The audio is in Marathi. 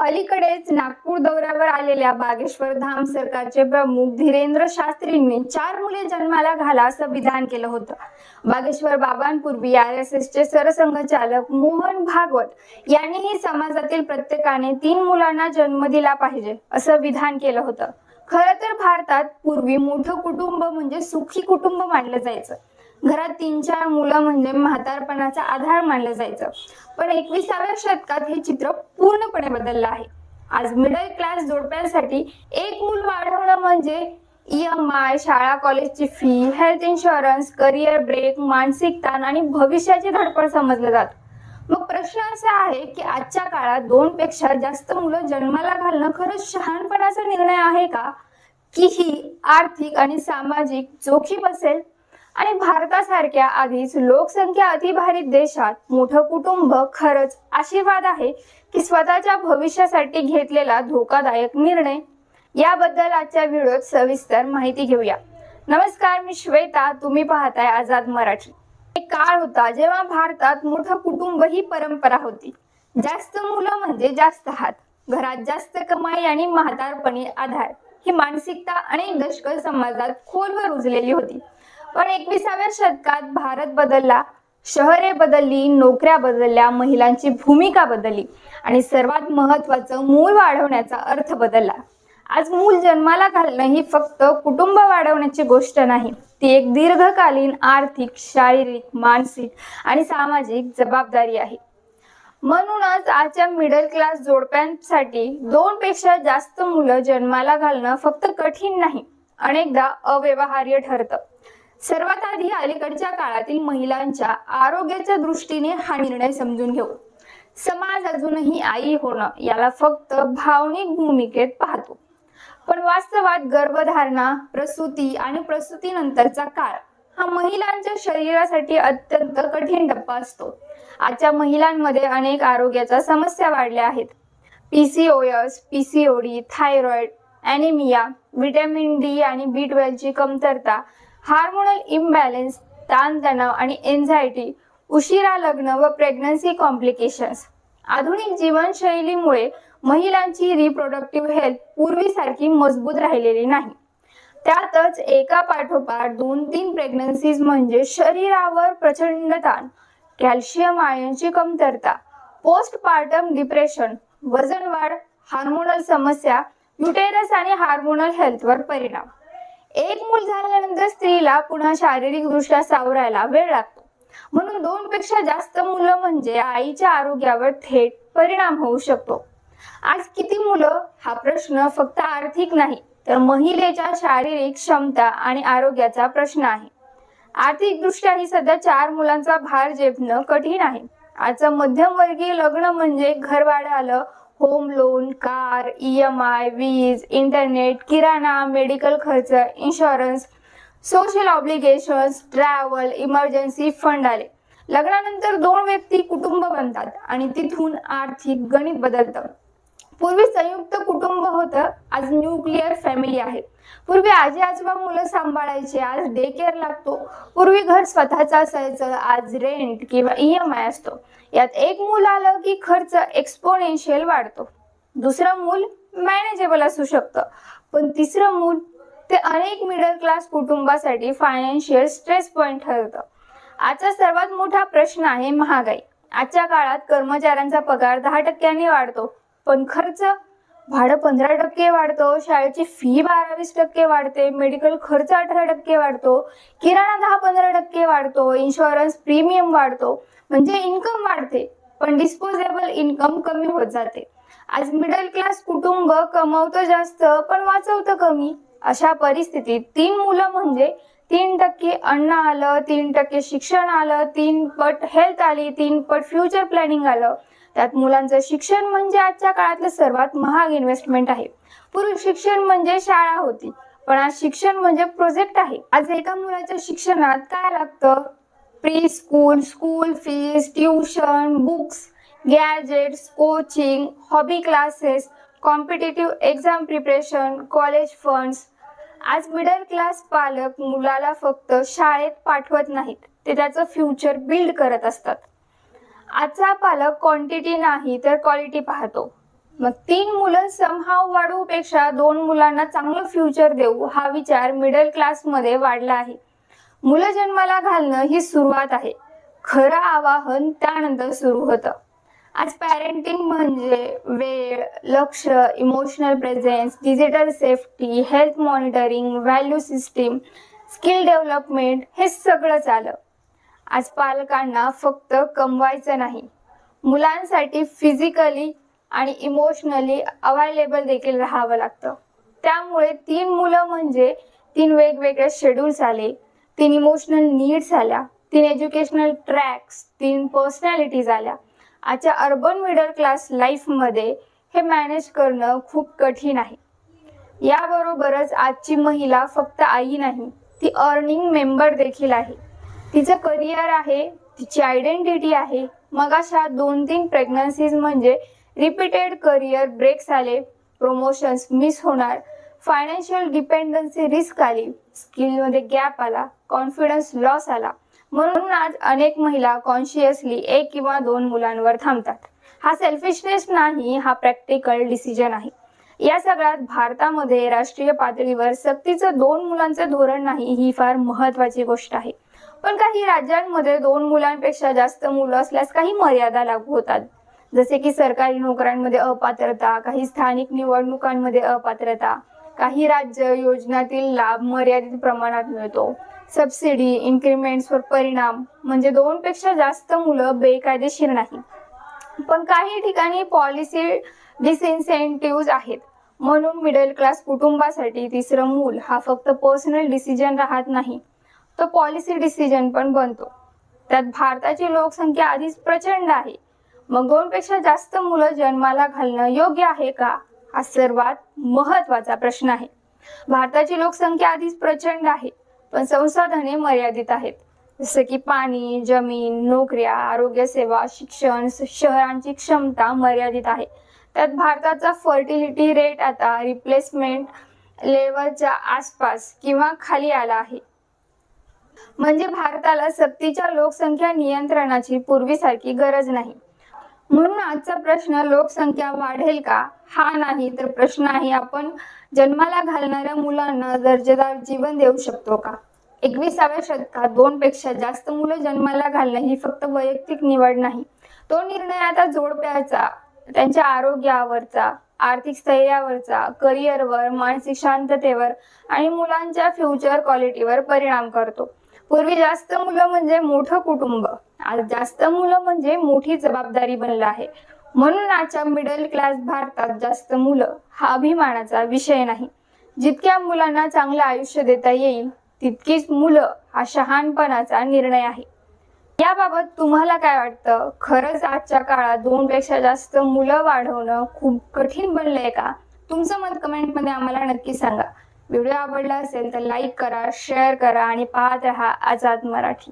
अलीकडेच नागपूर दौऱ्यावर आलेल्या बागेश्वर धाम सरकारचे प्रमुख धीरेंद्र शास्त्रींनी 4 मुले जन्माला घाला असं विधान केलं होतं. बागेश्वर बाबांपूर्वी RSSचे सरसंघचालक मोहन भागवत यांनीही समाजातील प्रत्येकाने 3 मुलांना जन्म दिला पाहिजे असं विधान केलं होतं. खरं तर भारतात पूर्वी मोठं कुटुंब म्हणजे सुखी कुटुंब मानलं जायचं. घरात 3-4 मुलं म्हणजे म्हातारपणाचा आधार मानलं जायचं. पण 21व्या शतकात हे चित्र पूर्णपणे बदललं आहे. आज मिडल क्लास जोडप्यांसाठी 1 मूल वाढवणं म्हणजे EMI, शाळा कॉलेजची fee, health insurance, career break, मानसिक ताण आणि भविष्याची धडपड समजलं जातं. मग प्रश्न असा आहे की आजच्या काळात 2पेक्षा जास्त मुलं जन्माला घालणं खरंच शहाणपणाचा निर्णय आहे का, की ही आर्थिक आणि सामाजिक जोखीम असेल? आणि भारतासारख्या आधीच लोकसंख्या अतिभारित देशात मोठं कुटुंब खरंच आशीर्वाद आहे की स्वतःच्या भविष्यासाठी घेतलेला धोकादायक निर्णय? याबद्दल आजच्या व्हिडिओत सविस्तर माहिती घेऊया. नमस्कार, मी श्वेता, तुम्ही पाहताय आझाद मराठी. एक काळ होता जेव्हा भारतात मोठं कुटुंब ही परंपरा होती. जास्त मुलं म्हणजे जास्त हात, घरात जास्त कमाई आणि म्हातारपणी आधार ही मानसिकता अनेक दशकं समाजात खोलवर रुजलेली होती. पण 21व्या शतकात भारत बदलला, शहरे बदलली, नोकऱ्या बदलल्या, महिलांची भूमिका बदलली आणि सर्वात महत्त्वाचं मूल वाढवण्याचा अर्थ बदलला. आज मूल जन्माला घालणं ही फक्त कुटुंब वाढवण्याची गोष्ट नाही, ती एक दीर्घकालीन आर्थिक, शारीरिक, मानसिक आणि सामाजिक जबाबदारी आहे. म्हणूनच आजच्या मिडल क्लास जोडप्यांसाठी 2पेक्षा जास्त मुलं जन्माला घालणं फक्त कठीण नाही, अनेकदा अव्यवहार्य ठरतं. सर्वात आधी अलीकडच्या काळातील महिलांच्या आरोग्याच्या दृष्टीने हा निर्णय समजून घेऊ. समाज अजूनही आई होणं याला फक्त भावनिक भूमिकेत पाहतो, पण वास्तवात गर्भधारणा, प्रसूती आणि प्रसूतीनंतरचा काळ हा महिलांच्या शरीरासाठी अत्यंत कठीण टप्पा असतो. आजच्या महिलांमध्ये अनेक आरोग्याच्या समस्या वाढल्या आहेत. PCOS, PCOD, thyroid, anaemia, vitamin D आणि B12 ची कमतरता, हार्मोनल इम्बॅलन्स, ताणतणाव आणि एन्झायटी, उशिरा लग्न व प्रेग्नन्सी कॉम्प्लिकेशन्स. आधुनिक जीवनशैलीमुळे महिलांची रिप्रोडक्टिव्ह हेल्थ पूर्वीसारखी मजबूत राहिलेली नाही. त्यातच एका पाठोपाठ 2-3 प्रेग्नन्सीज म्हणजे शरीरावर प्रचंड ताण, कॅल्शियम आयनची कमतरता, पोस्टपार्टम डिप्रेशन, वजन वाढ, हार्मोनल समस्या, युटेरस आणि हार्मोनल हेल्थवर परिणाम. 1 मूल झाल्यानंतर स्त्रीला पुन्हा शारीरिक दृष्ट्या सावरायला वेळ लागतो. म्हणून 2पेक्षा जास्त मुलं म्हणजे आईच्या आरोग्यावर थेट परिणाम होऊ शकतो. आज किती मुलं हा प्रश्न फक्त आर्थिक नाही, तर महिलेच्या शारीरिक क्षमता आणि आरोग्याचा प्रश्न आहे. आर्थिक दृष्ट्याही सध्या 4 मुलांचा भार झेपणं कठीण आहे. आजचं मध्यमवर्गीय लग्न म्हणजे घर भाडं आलं, होम लोन, कार, EMI, वीज, इंटरनेट, किराणा, मेडिकल खर्च, insurance, social obligations, travel, emergency fund आले. लग्नानंतर 2 व्यक्ती कुटुंब बनतात आणि तिथून आर्थिक गणित बदलतं. पूर्वी संयुक्त कुटुंब होतं, आज न्यूक्लिअर फॅमिली आहे. पूर्वी आजी आजोबा मुलं सांभाळायचे, आज डे केअर लागतो. पूर्वी घर स्वतःचं असायचं, आज रेंट किंवा EMI असतो. यात 1 मूल आलं की खर्च एक्सपोनेन्शियल वाढतो. दुसरं मूल मॅनेजेबल असू शकतं, पण 3रं मूल ते अनेक मिडल क्लास कुटुंबासाठी फायनान्शियल स्ट्रेस पॉइंट ठरतं. आजचा सर्वात मोठा प्रश्न आहे महागाई. आजच्या काळात कर्मचाऱ्यांचा पगार 10% वाढतो, पण खर्च, भाडं 15% वाढतो, शाळेची फी 12-20% वाढते, मेडिकल खर्च 18% वाढतो, किराणा 10-15% वाढतो, इन्शुरन्स प्रीमियम वाढतो. म्हणजे इन्कम वाढते, पण डिस्पोजेबल इन्कम कमी होत जाते. आज मिडल क्लास कुटुंब कमवतं जास्त पण वाचवतं कमी. अशा परिस्थितीत 3 मुलं म्हणजे 3% अन्न आलं, 3% शिक्षण आलं, 3 पट हेल्थ आली, 3 पट फ्युचर प्लॅनिंग आलं. त्यात मुलांचं शिक्षण म्हणजे आजच्या काळातलं सर्वात महाग इन्व्हेस्टमेंट आहे. पूर्वी शिक्षण म्हणजे शाळा होती, पण आज शिक्षण म्हणजे प्रोजेक्ट आहे. आज एका मुलाच्या शिक्षणात काय लागतं? Pre school, school fees, tuition, books, gadgets, coaching, hobby classes, competitive exam preparation, college funds. आज मिडल क्लास पालक मुलाला फक्त शाळेत पाठवत नाहीत, ते त्याचं फ्युचर बिल्ड करत असतात. आजचा पालक क्वांटिटी नाही तर क्वालिटी पाहतो. मग 3 मुलं समहाव वाढवूपेक्षा 2 मुलांना चांगलं फ्युचर देऊ हा विचार मिडल क्लास मध्ये वाढला आहे. मुलं जन्माला घालणं ही सुरुवात आहे. खरं आवाहन त्यानंतर सुरू होतं. आज पॅरेंटिंग म्हणजे वेळ, लक्ष, emotional presence, digital safety, health monitoring, value system, skill development हे सगळंच आलं. आज पालकांना फक्त कमवायचं नाही, मुलांसाठी फिजिकली आणि इमोशनली अवेलेबल देखील राहावं लागतं. त्यामुळे 3 मुलं म्हणजे 3 वेगवेगळे शेड्यूल्स आले, 3 इमोशनल नीड्स आल्या, 3 एज्युकेशनल ट्रॅक्स, 3 पर्सनॅलिटीज आल्या. आजच्या अर्बन मिडल क्लास लाईफमध्ये हे मॅनेज करणं खूप कठीण आहे. याबरोबरच आजची महिला फक्त आई नाही, ती अर्निंग मेंबर देखील आहे. तिचं करिअर आहे, तिची आयडेंटिटी आहे. मग अशा 2-3 प्रेग्नन्सीज म्हणजे रिपीटेड करिअर ब्रेक्स आले, प्रमोशन्स मिस होणार, फायनान्शियल डिपेंडन्सी रिस्क आली, स्किलमध्ये गॅप आला, कॉन्फिडन्स लॉस आला. म्हणून आज अनेक महिला कॉन्शियसली 1 किंवा 2 मुलांवर थांबतात. हा सेल्फिशनेस नाही, हा प्रॅक्टिकल डिसिजन आहे. या सगळ्यात भारतामध्ये राष्ट्रीय पातळीवर सक्तीचं 2 मुलांचं धोरण नाही, ही फार महत्वाची गोष्ट आहे. पण काही राज्यांमध्ये 2 मुलांपेक्षा जास्त मुलं असल्यास काही मर्यादा लागू होतात. जसे की सरकारी नोकऱ्यांमध्ये अपात्रता, काही स्थानिक निवडणुकांमध्ये अपात्रता, काही राज्य योजनातील लाभ मर्यादित प्रमाणात मिळतो, सबसिडी, इन्क्रिमेंट्सवर परिणाम म्हणजे 2 पेक्षा जास्त मुलं बेकायदेशीर नाही. पण काही ठिकाणी पॉलिसी डिसइन्सेंटिव्ह आहेत. म्हणून मिडल क्लास कुटुंबासाठी 3रं मूल हा फक्त पर्सनल डिसिजन राहत नाही, तो पॉलिसी डिसिजन पण बनतो. त्यात भारताची लोकसंख्या आधीच प्रचंड आहे. मग 2 पेक्षा जास्त मुलं जन्माला घालणं योग्य आहे का, हा सर्वात महत्वाचा प्रश्न आहे. भारताची लोकसंख्या आधीच प्रचंड आहे, पण संसाधने मर्यादित आहेत. जसे की पाणी, जमीन, नोकऱ्या, आरोग्य सेवा, शिक्षण, शहरांची क्षमता मर्यादित आहे. त्यात भारताचा फर्टिलिटी रेट आता रिप्लेसमेंट लेवलच्या आसपास किंवा खाली आला आहे. म्हणजे भारताला सक्तीच्या लोकसंख्या नियंत्रणाची पूर्वीसारखी गरज नाही. म्हणून आजचा प्रश्न लोकसंख्या वाढेल का हा नाही, तर प्रश्न आहे आपण जन्माला घालणाऱ्या मुलांना दर्जेदार जीवन देऊ शकतो का. 21व्या शतकात 2 पेक्षा जास्त मुलं जन्माला घालणं ही फक्त वैयक्तिक निवड नाही, तो निर्णय आता जोडप्याचा, त्यांच्या आरोग्यावरचा, आर्थिक स्थैर्यावरचा, करिअरवर, मानसिक शांततेवर आणि मुलांच्या फ्युचर क्वालिटीवर परिणाम करतो. पूर्वी जास्त मुलं म्हणजे मोठं कुटुंब, आज जास्त मुलं म्हणजे मोठी जबाबदारी बनलं आहे. म्हणून आजच्या मिडल क्लास भारतात जास्त मुलं हा अभिमानाचा विषय नाही. जितक्या मुलांना चांगलं आयुष्य देता येईल तितकीच मुलं हा शहाणपणाचा निर्णय आहे. याबाबत तुम्हाला काय वाटतं? खरंच आजच्या काळात 2 पेक्षा जास्त मुलं वाढवणं खूप कठीण बनलंय का? तुमचं मत कमेंटमध्ये आम्हाला नक्की सांगा. व्हिडिओ आवडला असेल तर लाईक करा, शेअर करा आणि पाहत रहा आझाद मराठी.